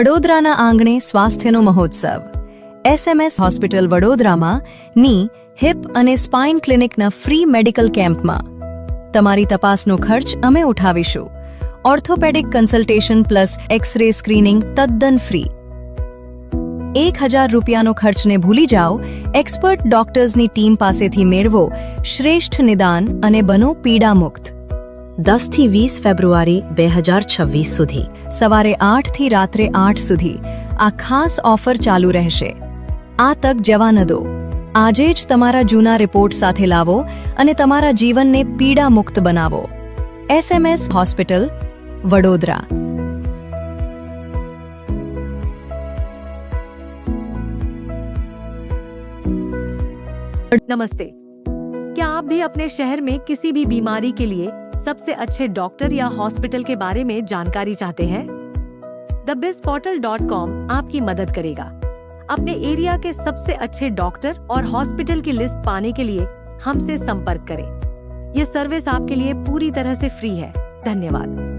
વડોદરાના આંગણે સ્વાસ્થ્યનો મહોત્સવ. SMS હોસ્પિટલ વડોદરામાં ની હિપ અને સ્પાઇન ક્લિનિકના ફ્રી મેડિકલ કેમ્પમાં તમારી તપાસનો ખર્ચ અમે ઉઠાવીશું. Orthopaedic consultation plus x-ray screening તદ્દન ફ્રી. 1000 રૂપિયાનો ખર્ચને ભૂલી જાઓ. એક્સપર્ટ ડોક્ટર્સની ટીમ પાસેથી મેળવો શ્રેષ્ઠ નિદાન અને બનો પીડા મુક્ત. 10 થી 20 ફેબ્રુઆરી 2026 સુધી સવારે 8 થી રાત્રે 8 સુધી આ ખાસ ઓફર ચાલુ રહેશે. આ તક જવા ન દો. આજે જ તમારા જૂના રિપોર્ટ સાથે લાવો અને તમારા જીવનને પીડા મુક્ત બનાવો. SMS hospital Vadodara. नमस्ते। क्या आप भी अपने शहर में किसी भी बीमारी के लिए सबसे अच्छे डॉक्टर या हॉस्पिटल के बारे में जानकारी चाहते हैं? theBizPortal.com आपकी मदद करेगा. अपने एरिया के सबसे अच्छे डॉक्टर और हॉस्पिटल की लिस्ट पाने के लिए हमसे संपर्क करें. यह सर्विस आपके लिए पूरी तरह से फ्री है. धन्यवाद.